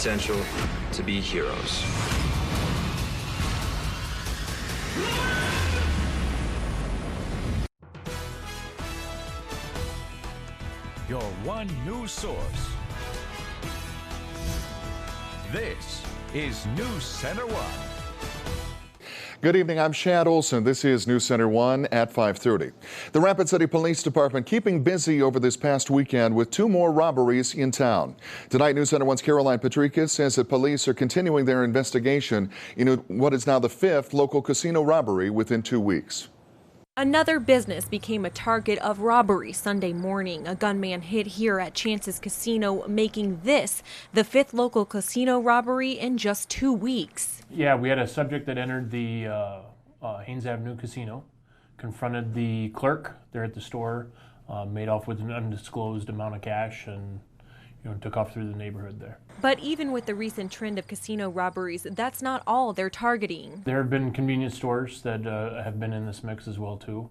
potential to be heroes. Your one news source. This is NewsCenter1. Good evening, I'm Shad Olson. This is NewsCenter1 at 5:30. The Rapid City Police Department keeping busy over this past weekend with 2 more robberies in town. Tonight, NewsCenter1's Caroline Patricus says that police are continuing their investigation into what is now the 5th local casino robbery within 2 weeks. Another business became a target of robbery Sunday morning. A gunman hit here at Chance's Casino, making this the 5th local casino robbery in just 2 weeks. Yeah, we had a subject that entered the Haynes Avenue Casino, confronted the clerk there at the store, made off with an undisclosed amount of cash, and took off through the neighborhood there. But even with the recent trend of casino robberies, that's not all they're targeting. There have been convenience stores that have been in this mix as well too.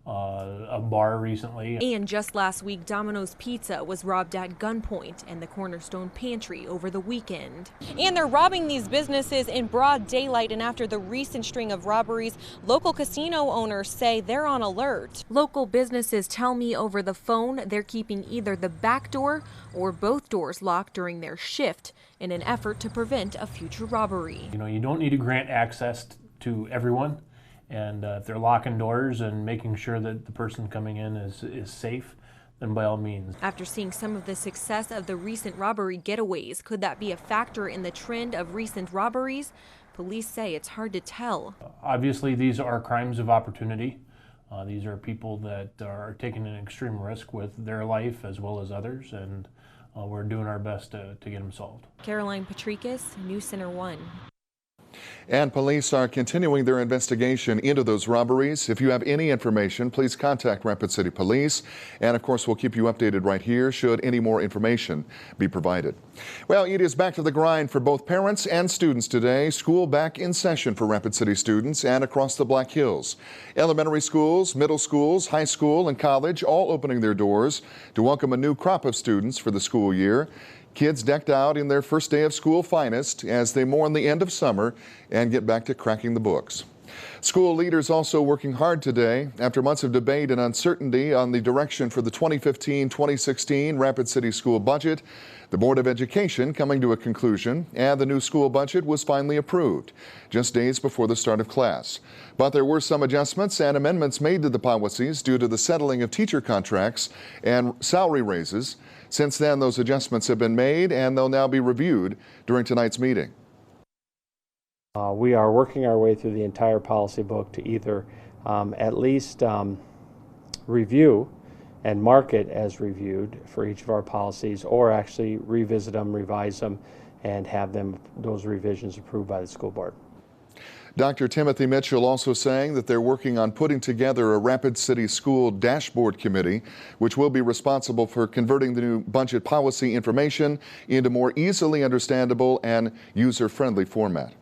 A bar recently. And just last week, Domino's Pizza was robbed at gunpoint and the Cornerstone Pantry over the weekend. And they're robbing these businesses in broad daylight, and after the recent string of robberies, local casino owners say they're on alert. Local businesses tell me over the phone they're keeping either the back door or both doors locked during their shift in an effort to prevent a future robbery. You don't need to grant access to everyone. And if they're locking doors and making sure that the person coming in is safe, then by all means. After seeing some of the success of the recent robbery getaways, could that be a factor in the trend of recent robberies? Police say it's hard to tell. Obviously, these are crimes of opportunity. These are people that are taking an extreme risk with their life as well as others, and we're doing our best to get them solved. Caroline Patricus, NewsCenter1. And police are continuing their investigation into those robberies. If you have any information, please contact Rapid City Police. And of course, we'll keep you updated right here should any more information be provided. Well, it is back to the grind for both parents and students today. School back in session for Rapid City students and across the Black Hills. Elementary schools, middle schools, high school, and college all opening their doors to welcome a new crop of students for the school year. Kids decked out in their first day of school finest as they mourn the end of summer and get back to cracking the books. School leaders also working hard today after months of debate and uncertainty on the direction for the 2015-2016 Rapid City school budget. The Board of Education coming to a conclusion, and the new school budget was finally approved just days before the start of class. But there were some adjustments and amendments made to the policies due to the settling of teacher contracts and salary raises. Since then, those adjustments have been made, and they'll now be reviewed during tonight's meeting. We are working our way through the entire policy book to either at least review and mark it as reviewed for each of our policies, or actually revisit them, revise them, and have those revisions approved by the school board. Dr. Timothy Mitchell also saying that they're working on putting together a Rapid City School Dashboard Committee, which will be responsible for converting the new budget policy information into more easily understandable and user-friendly format.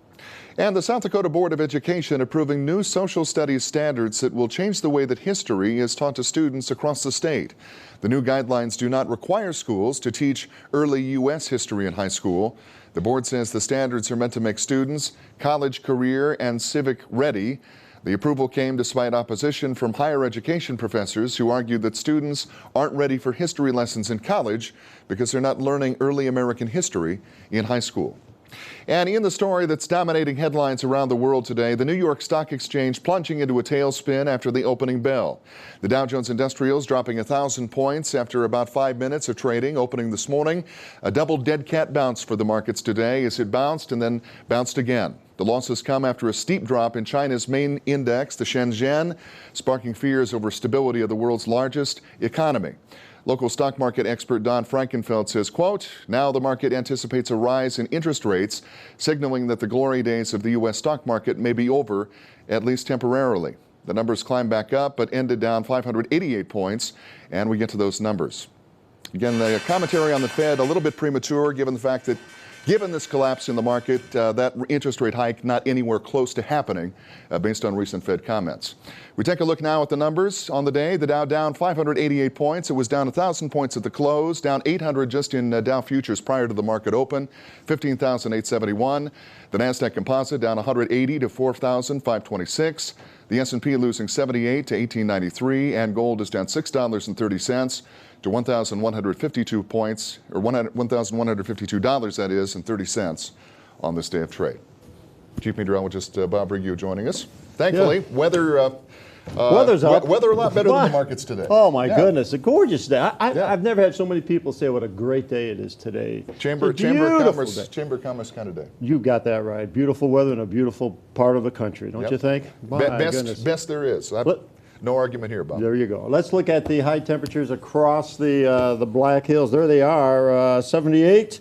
And the South Dakota Board of Education approving new social studies standards that will change the way that history is taught to students across the state. The new guidelines do not require schools to teach early U.S. history in high school. The board says the standards are meant to make students college, career, and civic ready. The approval came despite opposition from higher education professors who argued that students aren't ready for history lessons in college because they're not learning early American history in high school. And in the story that's dominating headlines around the world today, the New York Stock Exchange plunging into a tailspin after the opening bell. The Dow Jones Industrials dropping 1,000 points after about 5 minutes of trading, opening this morning. A double dead cat bounce for the markets today as it bounced and then bounced again. The losses come after a steep drop in China's main index, the Shenzhen, sparking fears over stability of the world's largest economy. Local stock market expert Don Frankenfeld says, quote, now the market anticipates a rise in interest rates, signaling that the glory days of the U.S. stock market may be over, at least temporarily. The numbers climbed back up, but ended down 588 points, and we get to those numbers. Again, the commentary on the Fed a little bit premature, given the fact that Given this collapse in the market, that interest rate hike not anywhere close to happening based on recent Fed comments. We take a look now at the numbers on the day. The Dow down 588 points. It was down 1,000 points at the close, down 800 just in Dow futures prior to the market open, 15,871. The NASDAQ composite down 180 to 4,526. The S&P losing 78 to 1893, and gold is down $6.30 to 1,152 points, or $1,152, that is, and 30 cents on this day of trade. Chief Meteorologist Bob Riggio joining us. Thankfully, weather's up. Weather a lot better than the markets today. Oh my goodness, a gorgeous day. I've never had so many people say what a great day it is today. Chamber of Commerce kind of day. You got that right. Beautiful weather in a beautiful part of the country, don't you think? Best there is. No argument here, Bob. There you go. Let's look at the high temperatures across the Black Hills. There they are, 78.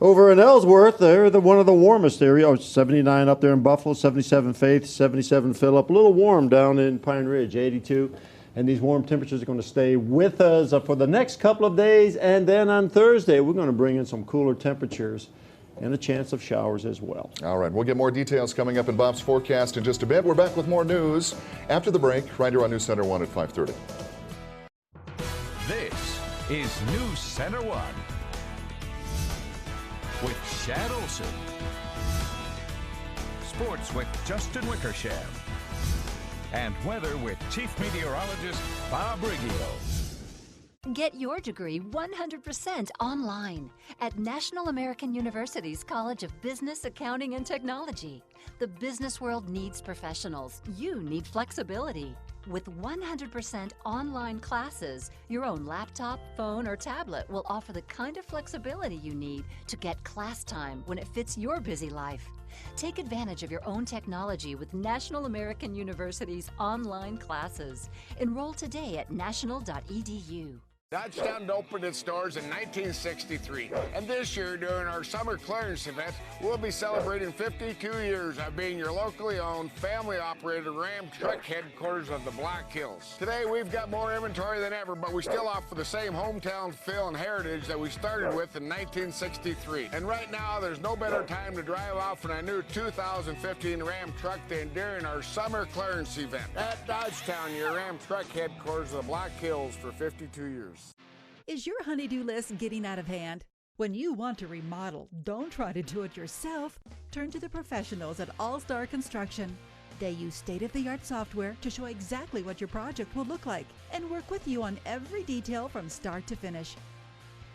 Over in Ellsworth, they're one of the warmest areas. Oh, 79 up there in Buffalo, 77 Faith, 77 Phillip. A little warm down in Pine Ridge, 82. And these warm temperatures are going to stay with us for the next couple of days. And then on Thursday, we're going to bring in some cooler temperatures and a chance of showers as well. All right, we'll get more details coming up in Bob's forecast in just a bit. We're back with more news after the break, right here on NewsCenter1 at 5:30. This is NewsCenter1 with Shad Olson. Sports with Justin Wickersham. And weather with Chief Meteorologist Bob Riggio. Get your degree 100% online at National American University's College of Business, Accounting, and Technology. The business world needs professionals. You need flexibility. With 100% online classes, your own laptop, phone, or tablet will offer the kind of flexibility you need to get class time when it fits your busy life. Take advantage of your own technology with National American University's online classes. Enroll today at national.edu. Dodgetown opened its doors in 1963, and this year during our summer clearance event, we'll be celebrating 52 years of being your locally owned, family-operated Ram truck headquarters of the Black Hills. Today we've got more inventory than ever, but we still offer the same hometown feel and heritage that we started with in 1963. And right now, there's no better time to drive off in a new 2015 Ram truck than during our summer clearance event. At Dodgetown, your Ram truck headquarters of the Black Hills for 52 years. Is your honey-do list getting out of hand? When you want to remodel, don't try to do it yourself. Turn to the professionals at All-Star Construction. They use state-of-the-art software to show exactly what your project will look like and work with you on every detail from start to finish.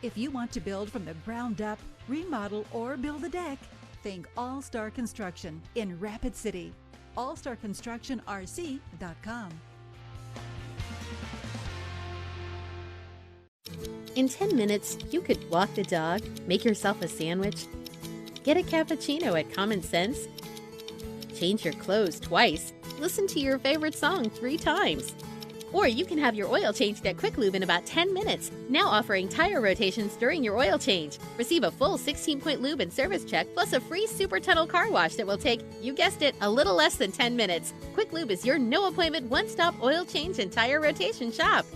If you want to build from the ground up, remodel, or build a deck, think All-Star Construction in Rapid City. allstarconstructionrc.com. In 10 minutes, you could walk the dog, make yourself a sandwich, get a cappuccino at Common Sense, change your clothes twice, listen to your favorite song 3 times. Or you can have your oil changed at Quick Lube in about 10 minutes, now offering tire rotations during your oil change. Receive a full 16-point lube and service check, plus a free Super Tunnel car wash that will take, you guessed it, a little less than 10 minutes. Quick Lube is your no-appointment, one-stop oil change and tire rotation shop.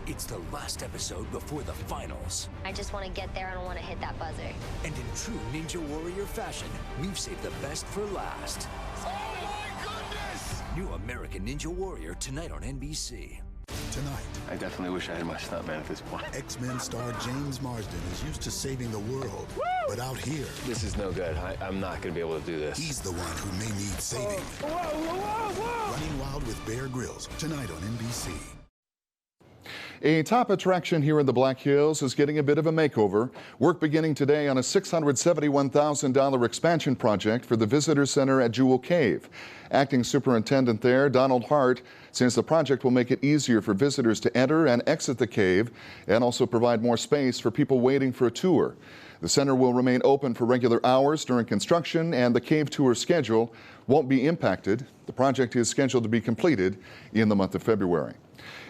It's the last episode before the finals. I just want to get there. I don't want to hit that buzzer. And in true Ninja Warrior fashion, we've saved the best for last. Oh my goodness! New American Ninja Warrior tonight on NBC. Tonight, I definitely wish I had my stuntman at this point. X-Men star James Marsden is used to saving the world. Woo! But out here, this is no good. I'm not going to be able to do this. He's the one who may need saving. Whoa! Running Wild with Bear Grylls, tonight on NBC. A top attraction here in the Black Hills is getting a bit of a makeover. Work beginning today on a $671,000 expansion project for the Visitor Center at Jewel Cave. Acting Superintendent there, Donald Hart, says the project will make it easier for visitors to enter and exit the cave and also provide more space for people waiting for a tour. The center will remain open for regular hours during construction, and the cave tour schedule won't be impacted. The project is scheduled to be completed in the month of February.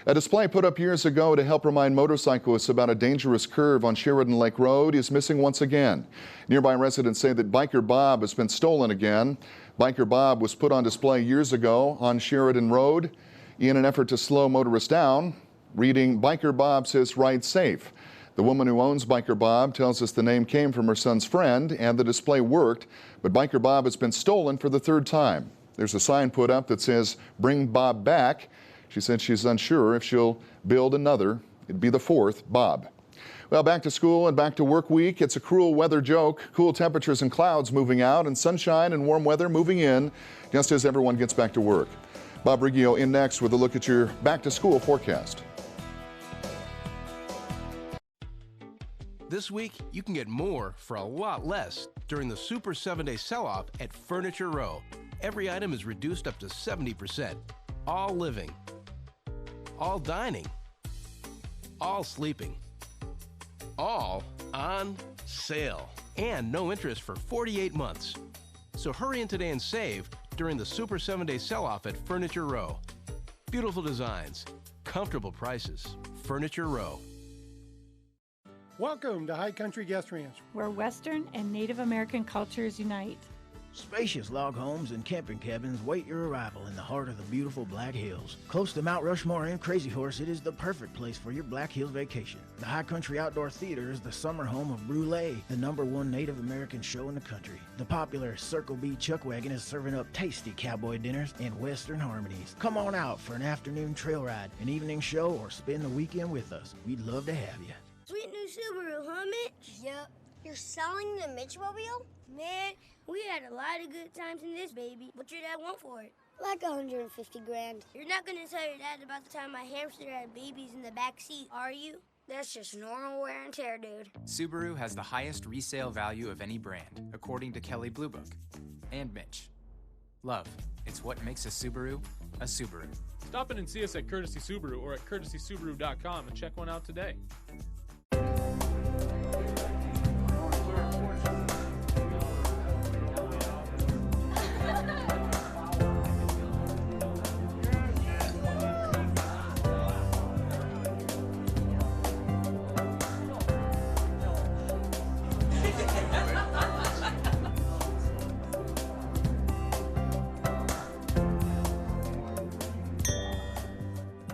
A display put up years ago to help remind motorcyclists about a dangerous curve on Sheridan Lake Road is missing once again. Nearby residents say that Biker Bob has been stolen again. Biker Bob was put on display years ago on Sheridan Road in an effort to slow motorists down. Reading, Biker Bob says ride safe. The woman who owns Biker Bob tells us the name came from her son's friend and the display worked, but Biker Bob has been stolen for the third time. There's a sign put up that says, "Bring Bob back." She said she's unsure if she'll build another. It'd be the fourth Bob. Well, back to school and back to work week. It's a cruel weather joke. Cool temperatures and clouds moving out and sunshine and warm weather moving in just as everyone gets back to work. Bob Riggio in next with a look at your back to school forecast. This week, you can get more for a lot less during the Super 7-Day Sell-Off at Furniture Row. Every item is reduced up to 70%. All living, all dining, all sleeping, all on sale, and no interest for 48 months. So hurry in today and save during the Super 7-Day Sell-Off at Furniture Row. Beautiful designs, comfortable prices. Furniture Row. Welcome to High Country Guest Ranch, where Western and Native American cultures unite. Spacious log homes and camping cabins wait your arrival in the heart of the beautiful Black Hills. Close to Mount Rushmore and Crazy Horse, it is the perfect place for your Black Hills vacation. The High Country Outdoor Theater is the summer home of Brûlée, the #1 Native American show in the country. The popular Circle B Chuck Wagon is serving up tasty cowboy dinners and Western harmonies. Come on out for an afternoon trail ride, an evening show, or spend the weekend with us. We'd love to have you. Sweet new Subaru, huh, Mitch? Yep. You're selling the Mitchmobile? Man, we had a lot of good times in this baby. What's your dad want for it? Like 150 grand. You're not gonna tell your dad about the time my hamster had babies in the back seat, are you? That's just normal wear and tear, dude. Subaru has the highest resale value of any brand, according to Kelley Blue Book. And Mitch. Love, it's what makes a Subaru a Subaru. Stop in and see us at Courtesy Subaru or at courtesysubaru.com and check one out today.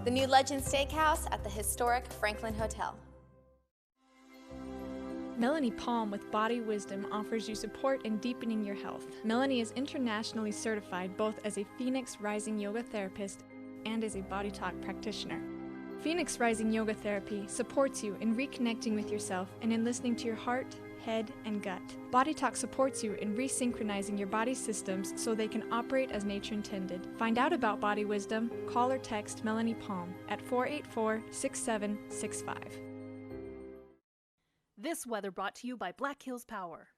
The new Legend Steakhouse at the historic Franklin Hotel. Melanie Palm with Body Wisdom offers you support in deepening your health. Melanie is internationally certified both as a Phoenix Rising Yoga therapist and as a Body Talk practitioner. Phoenix Rising Yoga Therapy supports you in reconnecting with yourself and in listening to your heart, head, and gut. Body Talk supports you in resynchronizing your body systems so they can operate as nature intended. Find out about Body Wisdom, call or text Melanie Palm at 484-6765. This weather brought to you by Black Hills Power.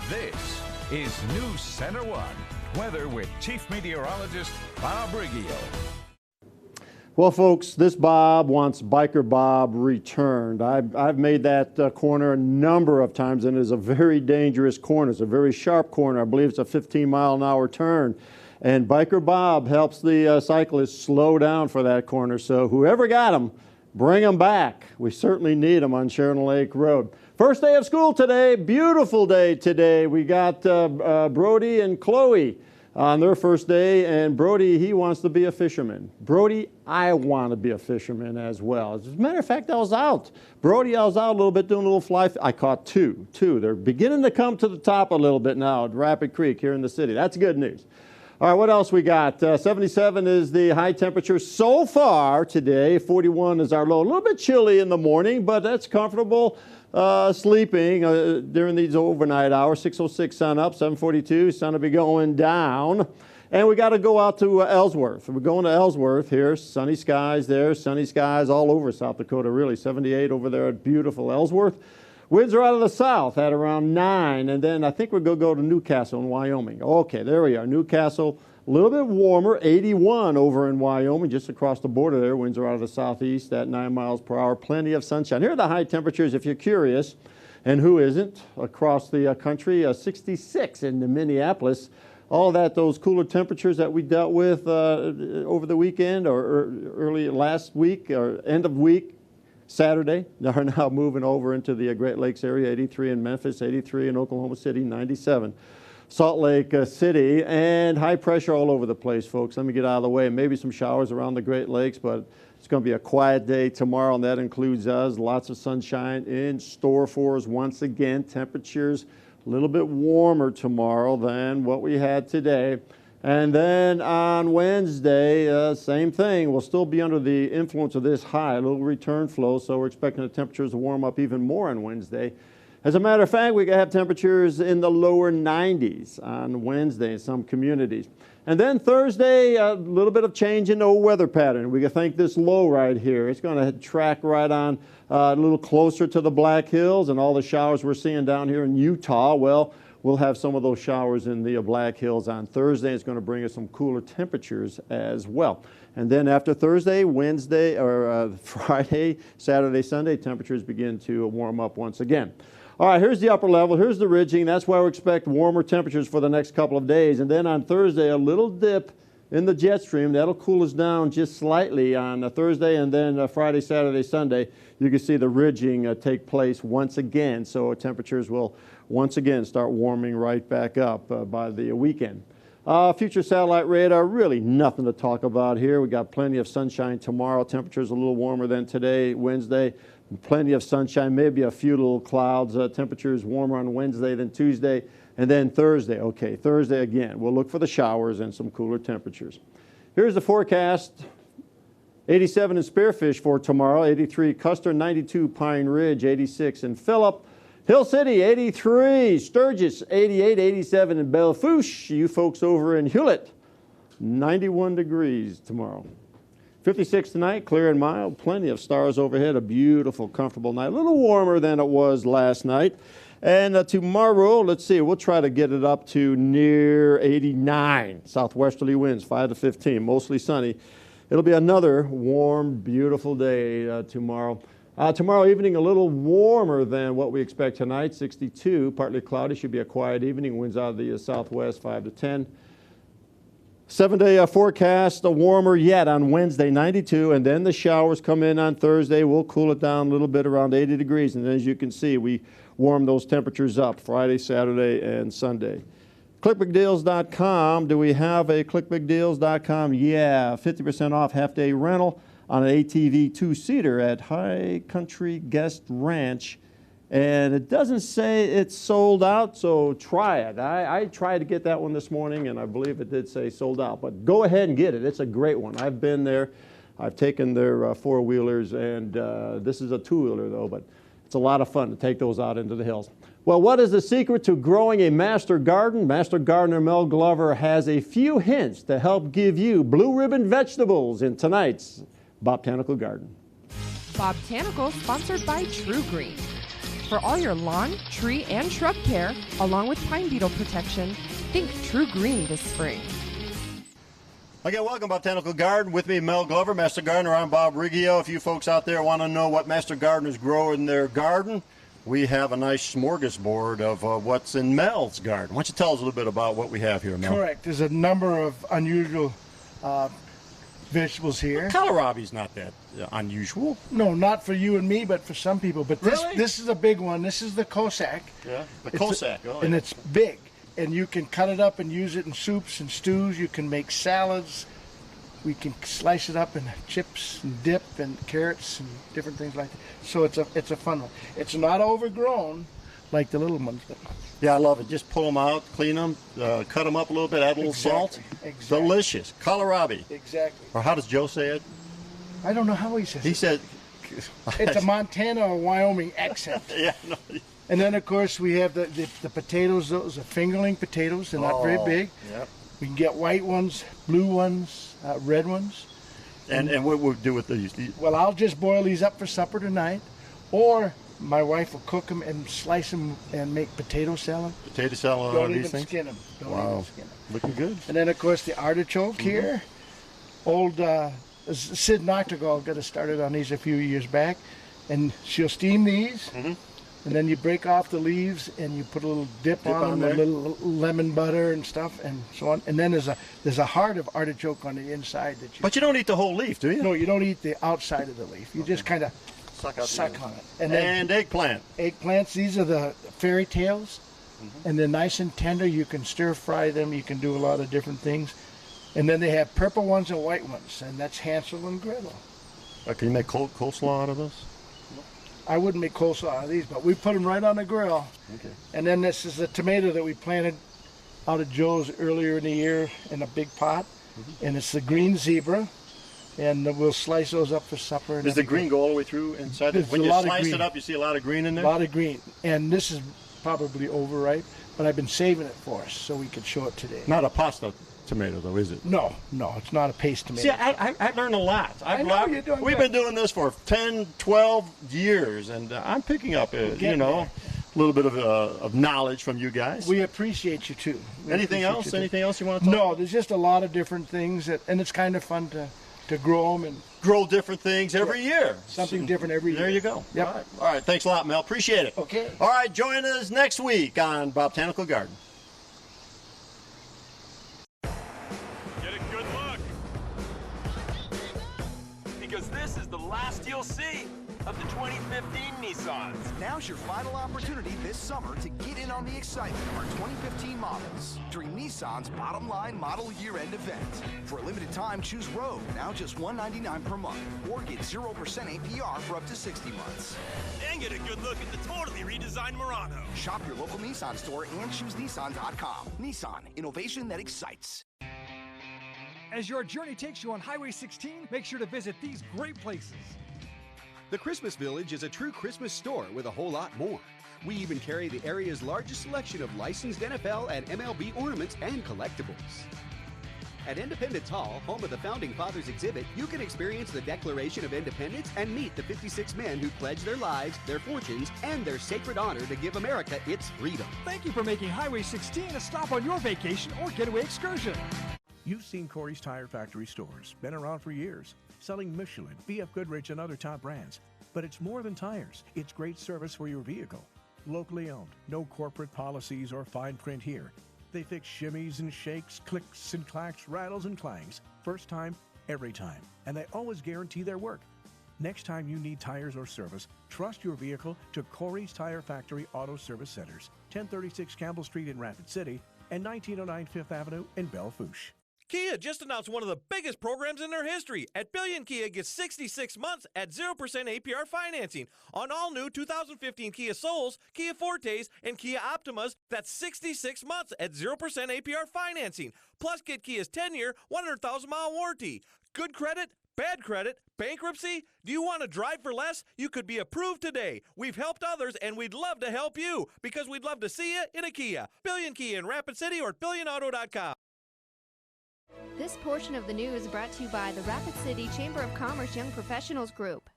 This is NewsCenter1 Weather with Chief Meteorologist Bob Riggio. Well, folks, this Bob wants Biker Bob returned. I've made that corner a number of times, and it is a very dangerous corner. It's a very sharp corner. I believe it's a 15-mile-an-hour turn. And Biker Bob helps the cyclists slow down for that corner. So whoever got him, bring him back. We certainly need him on Sharon Lake Road. First day of school today. Beautiful day today. We got Brody and Chloe on their first day, and Brody, he wants to be a fisherman. Brody, I want to be a fisherman as well. As a matter of fact, I was out. Brody, I was out a little bit doing a little fly. I caught two. They're beginning to come to the top a little bit now at Rapid Creek here in the city. That's good news. All right, what else we got? 77 is the high temperature so far today. 41 is our low. A little bit chilly in the morning, but that's comfortable. Sleeping during these overnight hours. 6:06 sun up, 7:42 sun will be going down. And we got to go out to Ellsworth. We're going to Ellsworth here. Sunny skies there, sunny skies all over South Dakota, really. 78 over there at beautiful Ellsworth. Winds are out of the south at around 9, and then I think we're going to go to Newcastle in Wyoming. Okay, there we are. Newcastle, a little bit warmer, 81 over in Wyoming, just across the border there. Winds are out of the southeast at 9 miles per hour. Plenty of sunshine. Here are the high temperatures, if you're curious, and who isn't, across the country. 66 in Minneapolis. All that, those cooler temperatures that we dealt with over the weekend or early last week or end of week, Saturday, are now moving over into the Great Lakes area. 83 in Memphis, 83 in Oklahoma City, 97 Salt Lake City, and high pressure all over the place, folks. Let me get out of the way. Maybe some showers around the Great Lakes, but It's going to be a quiet day tomorrow, and that includes us. Lots of sunshine in store for us once again. Temperatures a little bit warmer tomorrow than what we had today. And then on Wednesday, same thing. We'll still be under the influence of this high, a little return flow, so we're expecting the temperatures to warm up even more on Wednesday. As a matter of fact, we could have temperatures in the lower 90s on Wednesday in some communities. And then Thursday, a little bit of change in the weather pattern. We can think this low right here. It's going to track right on a little closer to the Black Hills, and all the showers we're seeing down here in Utah, well, we'll have some of those showers in the Black Hills on Thursday. It's going to bring us some cooler temperatures as well. And then after Thursday, Wednesday, or Friday, Saturday, Sunday, temperatures begin to warm up once again. All right, here's the upper level. Here's the ridging. That's why we expect warmer temperatures for the next couple of days. And then on Thursday, a little dip in the jet stream. That'll cool us down just slightly on Thursday, and then Friday, Saturday, Sunday, you can see the ridging take place once again. So temperatures will once again start warming right back up by the weekend. Future satellite radar, really nothing to talk about here. We got plenty of sunshine tomorrow. Temperatures a little warmer than today, Wednesday. Plenty of sunshine, maybe a few little clouds. Temperatures warmer on Wednesday than Tuesday. And then Thursday, okay, Thursday again. We'll look for the showers and some cooler temperatures. Here's the forecast. 87 in Spearfish for tomorrow, 83 Custer, 92 Pine Ridge, 86 in Phillip. Hill City, 83, Sturgis, 88, 87 in Belle Fourche. You folks over in Hewlett, 91 degrees tomorrow. 56 tonight, clear and mild, plenty of stars overhead, a beautiful, comfortable night. A little warmer than it was last night. And tomorrow, let's see, we'll try to get it up to near 89. Southwesterly winds, 5 to 15, mostly sunny. It'll be another warm, beautiful day tomorrow. Tomorrow evening, a little warmer than what we expect tonight, 62, partly cloudy, should be a quiet evening. Winds out of the southwest, 5 to 10. 7-day forecast, warmer yet on Wednesday, 92, and then the showers come in on Thursday. We'll cool it down a little bit, around 80 degrees, and as you can see, we warm those temperatures up Friday, Saturday, and Sunday. ClickBigDeals.com. Do we have a ClickBigDeals.com? Yeah, 50% off half-day rental on an ATV two-seater at High Country Guest Ranch. And it doesn't say it's sold out, so try it. I tried to get that one this morning, and I believe it did say sold out. But go ahead and get it. It's a great one. I've been there. I've taken their four-wheelers, and this is a two-wheeler, though, but it's a lot of fun to take those out into the hills. Well, what is the secret to growing a master garden? Master gardener Mel Glover has a few hints to help give you blue ribbon vegetables in tonight's Botanical Garden. Botanical, sponsored by True Green. For all your lawn, tree, and shrub care, along with pine beetle protection, think True Green this spring. Okay, welcome Botanical Garden. With me, Mel Glover, Master Gardener. I'm Bob Riggio. If you folks out there want to know what Master Gardeners grow in their garden, we have a nice smorgasbord of what's in Mel's garden. Why don't you tell us a little bit about what we have here, Mel? Correct. There's a number of unusual vegetables here. Kohlrabi's not that unusual. No, not for you and me, but for some people. But this is a big one. This is the Cossack. Yeah, the Cossack. And it's big. And you can cut it up and use it in soups and stews. You can make salads. We can slice it up in chips and dip and carrots and different things like that. So it's a fun one. It's not overgrown like the little ones. But yeah, I love it. Just pull them out, clean them, cut them up a little bit, add a little salt. Exactly. Delicious. Kohlrabi. Exactly. Or how does Joe say it? I don't know how he says it. He said... It's a Montana or Wyoming accent. Yeah. No. And then, of course, we have the potatoes. Those are fingerling potatoes. They're not very big. Yep. We can get white ones, blue ones, red ones. And what we'll do with these? Well, I'll just boil these up for supper tonight. Or my wife will cook them and slice them and make potato salad. Potato salad Don't on even these things? skin them. Don't even skin them. Looking good. And then, of course, the artichoke here. Old Sid Noctegal got us started on these a few years back. And she'll steam these. And then you break off the leaves and you put a little dip on them, a little lemon butter and stuff and so on. And then there's a heart of artichoke on the inside that you... But you don't eat the whole leaf, do you? No, you don't eat the outside of the leaf. You just kind of suck on it. And then eggplant. Eggplants, these are the fairy tales. And they're nice and tender. You can stir fry them. You can do a lot of different things. And then they have purple ones and white ones. And that's Hansel and Gretel. Can you make coleslaw out of this? I wouldn't make coleslaw out of these, but we put them right on the grill. Okay. And then this is a tomato that we planted out of Joe's earlier in the year in a big pot. And it's the green zebra. And we'll slice those up for supper. Does the green go all the way through inside? When you slice it up, you see a lot of green in there? A lot of green. And this is probably overripe, but I've been saving it for us so we could show it today. Not a pasta tomato, though, is it? No, it's not a paste tomato. See, I learned a lot. We've been doing this for 10, 12 years, and I'm picking up, a little bit of knowledge from you guys. We appreciate you, too. Anything else? Anything else you want to talk about? No, there's just a lot of different things, and it's kind of fun to grow them and grow different things every year. Something different every year. There you go. Yep. All right. Thanks a lot, Mel. Appreciate it. Okay. All right. Join us next week on Botanical Garden. Get a good look. Because this is the last you'll see of the 2015 Nissans. Now's your final opportunity this summer to get in on the excitement of our 2015 models during Nissan's Bottom Line Model Year-End event. For a limited time, choose Rogue, now just $199 per month, or get 0% APR for up to 60 months. And get a good look at the totally redesigned Murano. Shop your local Nissan store and choose Nissan.com. Nissan, innovation that excites. As your journey takes you on Highway 16, make sure to visit these great places. The Christmas Village is a true Christmas store with a whole lot more. We even carry the area's largest selection of licensed NFL and MLB ornaments and collectibles. At Independence Hall, home of the Founding Fathers exhibit, you can experience the Declaration of Independence and meet the 56 men who pledged their lives, their fortunes, and their sacred honor to give America its freedom. Thank you for making Highway 16 a stop on your vacation or getaway excursion. You've seen Corey's Tire Factory stores, been around for years, selling Michelin, BF Goodrich, and other top brands. But it's more than tires. It's great service for your vehicle. Locally owned, no corporate policies or fine print here. They fix shimmies and shakes, clicks and clacks, rattles and clangs. First time, every time. And they always guarantee their work. Next time you need tires or service, trust your vehicle to Corey's Tire Factory Auto Service Centers, 1036 Campbell Street in Rapid City and 1909 Fifth Avenue in Belle Fourche. Kia just announced one of the biggest programs in their history. At Billion Kia, get 66 months at 0% APR financing on all new 2015 Kia Souls, Kia Fortes, and Kia Optimas. That's 66 months at 0% APR financing. Plus, get Kia's 10-year, 100,000-mile warranty. Good credit, bad credit, bankruptcy? Do you want to drive for less? You could be approved today. We've helped others, and we'd love to help you because we'd love to see you in a Kia. Billion Kia in Rapid City or at billionauto.com. This portion of the news is brought to you by the Rapid City Chamber of Commerce Young Professionals Group.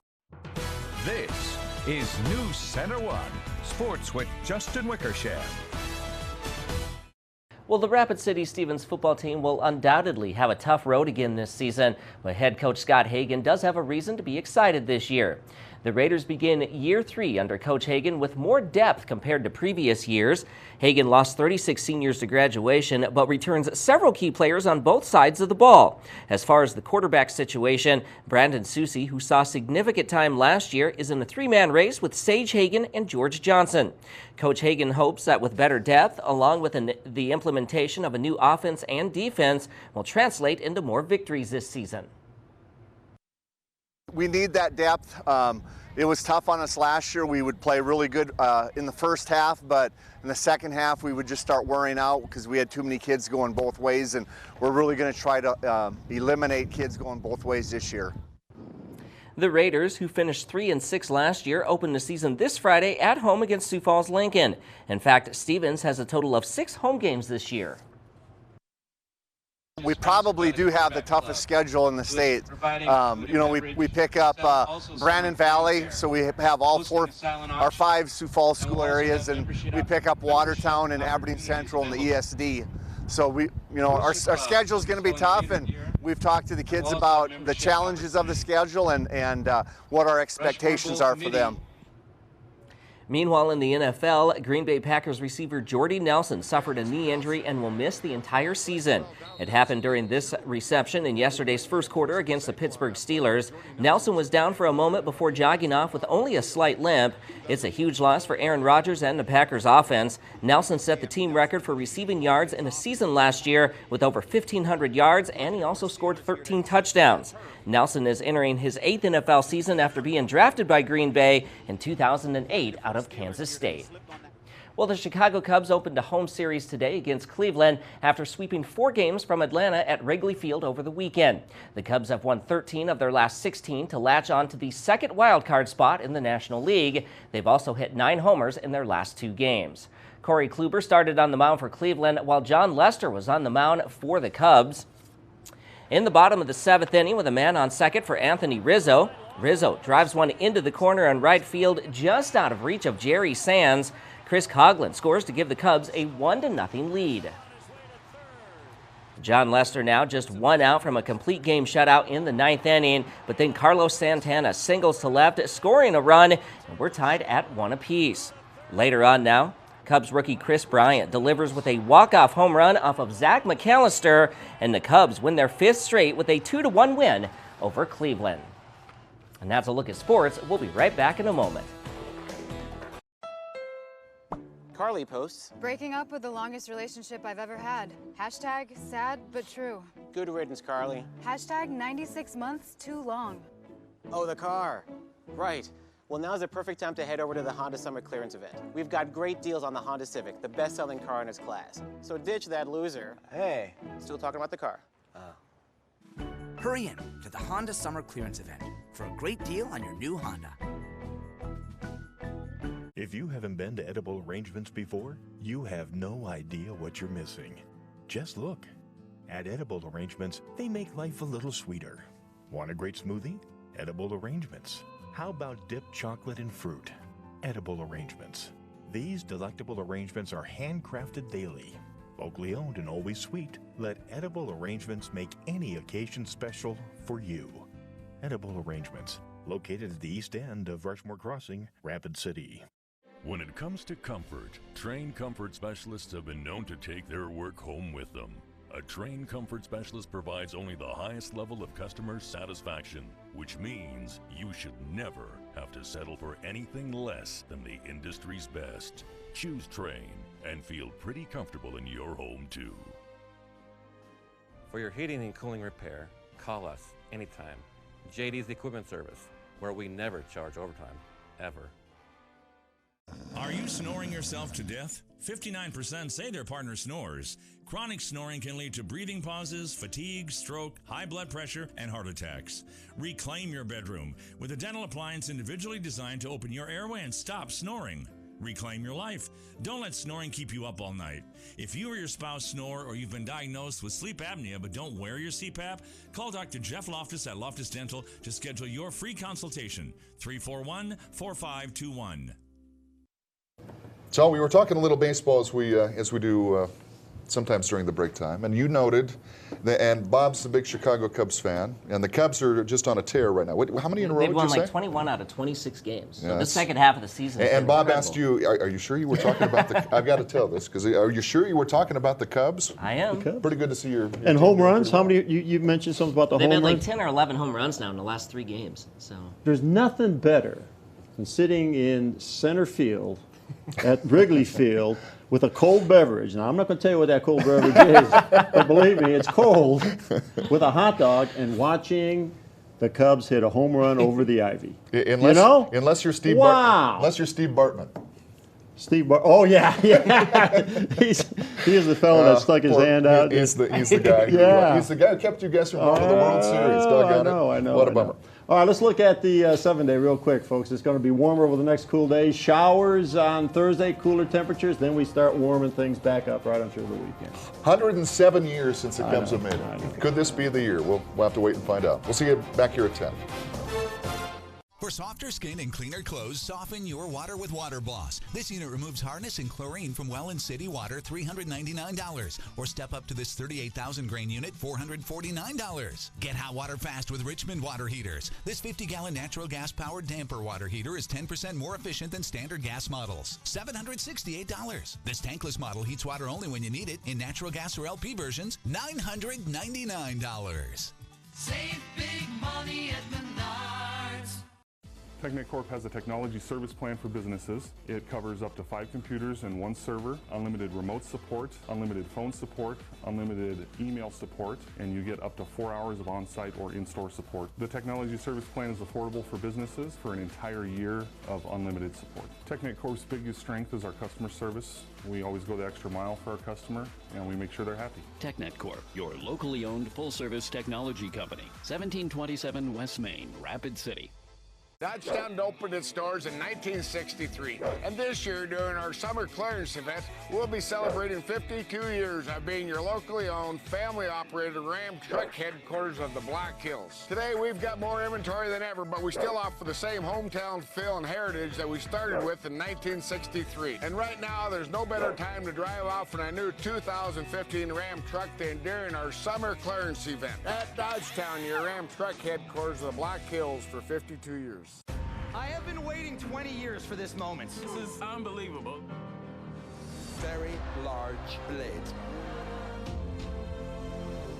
This is NewsCenter1 Sports with Justin Wickersham. Well, the Rapid City Stevens football team will undoubtedly have a tough road again this season, but head coach Scott Hagan does have a reason to be excited this year. The Raiders begin year 3 under Coach Hagan with more depth compared to previous years. Hagan lost 36 seniors to graduation, but returns several key players on both sides of the ball. As far as the quarterback situation, Brandon Susie, who saw significant time last year, is in a 3-man race with Sage Hagan and George Johnson. Coach Hagan hopes that with better depth, along with the implementation of a new offense and defense, will translate into more victories this season. We need that depth. It was tough on us last year. We would play really good in the first half, but in the second half we would just start wearing out because we had too many kids going both ways, and we're really going to try to eliminate kids going both ways this year. The Raiders, who finished 3-6 last year, opened the season this Friday at home against Sioux Falls Lincoln. In fact, Stevens has a total of 6 home games this year. We probably do have the toughest schedule in the state. We pick up Brandon Valley, so we have all our 5 Sioux Falls school areas, and we pick up Watertown and Aberdeen Central and the ESD. So our schedule is going to be tough, and we've talked to the kids about the challenges of the schedule and what our expectations are for them. Meanwhile, in the NFL, Green Bay Packers receiver Jordy Nelson suffered a knee injury and will miss the entire season. It happened during this reception in yesterday's first quarter against the Pittsburgh Steelers. Nelson was down for a moment before jogging off with only a slight limp. It's a huge loss for Aaron Rodgers and the Packers offense. Nelson set the team record for receiving yards in a season last year with over 1,500 yards, and he also scored 13 touchdowns. Nelson is entering his 8th NFL season after being drafted by Green Bay in 2008 out of Kansas State. Well, the Chicago Cubs opened a home series today against Cleveland after sweeping 4 games from Atlanta at Wrigley Field over the weekend. The Cubs have won 13 of their last 16 to latch on to the second wildcard spot in the National League. They've also hit 9 homers in their last 2 games. Corey Kluber started on the mound for Cleveland, while John Lester was on the mound for the Cubs. In the bottom of the 7th inning with a man on second for Anthony Rizzo. Rizzo drives one into the corner in right field just out of reach of Jerry Sands. Chris Coughlin scores to give the Cubs a 1-0 lead. John Lester now just 1 out from a complete game shutout in the 9th inning, but then Carlos Santana singles to left, scoring a run, and we're tied at 1 apiece. Later on now, Cubs rookie Chris Bryant delivers with a walk-off home run off of Zach McAllister, and the Cubs win their 5th straight with a 2-1 win over Cleveland. And that's a look at sports. We'll be right back in a moment. Carly posts, breaking up with the longest relationship I've ever had. Hashtag sad but true. good riddance, Carly. Hashtag 96 months too long. Oh, the car. Right. Well, now's the perfect time to head over to the Honda Summer Clearance event. We've got great deals on the Honda Civic, the best-selling car in its class. So ditch that loser. Hey, still talking about the car. Hurry in to the Honda Summer Clearance event for a great deal on your new Honda. If you haven't been to Edible Arrangements before, you have no idea what you're missing. Just look. At Edible Arrangements, they make life a little sweeter. Want a great smoothie? Edible Arrangements. How about dipped chocolate and fruit? Edible Arrangements. These delectable arrangements are handcrafted daily. Locally owned and always sweet. Let Edible Arrangements make any occasion special for you. Edible Arrangements, located at the east end of Rushmore Crossing, Rapid City. When it comes to comfort, trained comfort specialists have been known to take their work home with them. A trained comfort specialist provides only the highest level of customer satisfaction, which means you should never have to settle for anything less than the industry's best. Choose Train and feel pretty comfortable in your home too. For your heating and cooling repair, call us anytime. JD's Equipment Service, where we never charge overtime, ever. Are you snoring yourself to death? 59% say their partner snores. Chronic snoring can lead to breathing pauses, fatigue, stroke, high blood pressure, and heart attacks. Reclaim your bedroom with a dental appliance individually designed to open your airway and stop snoring. Reclaim your life. Don't let snoring keep you up all night. If you or your spouse snore or you've been diagnosed with sleep apnea but don't wear your CPAP, call Dr. Jeff Loftus at Loftus Dental to schedule your free consultation. 341-4521. So we were talking a little baseball as we do sometimes during the break time, and you noted that, and Bob's a big Chicago Cubs fan, and the Cubs are just on a tear right now. How many in a row They've did won you like say? 21 out of 26 games. Yeah, So the second half of the season. And Bob asked you, are you sure you were talking about the? I've got to tell this because are you sure you were talking about the Cubs? I am. Pretty good to see your And home runs? How many? You mentioned something about the They've home had like runs. 10 or 11 home runs now in the last 3 games. So There's nothing better than sitting in center field at Wrigley Field with a cold beverage. Now, I'm not going to tell you what that cold beverage is, but believe me, it's cold, with a hot dog and watching the Cubs hit a home run over the ivy. Unless you're Steve Bartman. Unless you're Steve Bartman. Oh, yeah. He is the fellow that stuck his hand out. He's the guy. Yeah. He's the guy who kept you guys from going to the World Series. Doggone it. I know. What a bummer. All right, let's look at the 7-day real quick, folks. It's going to be warmer over the next cool days. Showers on Thursday, cooler temperatures. Then we start warming things back up right on through the weekend. 107 years since the Cubs have made it. Could this be the year? We'll have to wait and find out. We'll see you back here at 10. For softer skin and cleaner clothes, soften your water with Water Boss. This unit removes hardness and chlorine from well and city water, $399. Or step up to this 38,000 grain unit, $449. Get hot water fast with Richmond water heaters. This 50-gallon natural gas-powered damper water heater is 10% more efficient than standard gas models, $768. This tankless model heats water only when you need it in natural gas or LP versions, $999. Save big money at Menards. TechNetCorp has a technology service plan for businesses. It covers up to 5 computers and 1 server, unlimited remote support, unlimited phone support, unlimited email support, and you get up to 4 hours of on-site or in-store support. The technology service plan is affordable for businesses for an entire year of unlimited support. TechNetCorp's biggest strength is our customer service. We always go the extra mile for our customer, and we make sure they're happy. TechNetCorp, your locally owned full-service technology company, 1727 West Main, Rapid City. Dodgetown opened its doors in 1963, and this year during our summer clearance event, we'll be celebrating 52 years of being your locally owned, family-operated Ram truck headquarters of the Black Hills. Today we've got more inventory than ever, but we still offer the same hometown feel and heritage that we started with in 1963. And right now, there's no better time to drive off in a new 2015 Ram truck than during our summer clearance event. At Dodgetown, your Ram truck headquarters of the Black Hills for 52 years. I have been waiting 20 years for this moment. This is unbelievable. Very large blades.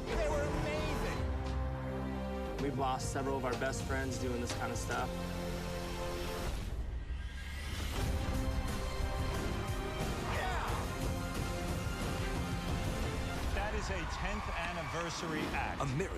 They were amazing. We've lost several of our best friends doing this kind of stuff. That is a 10th anniversary act.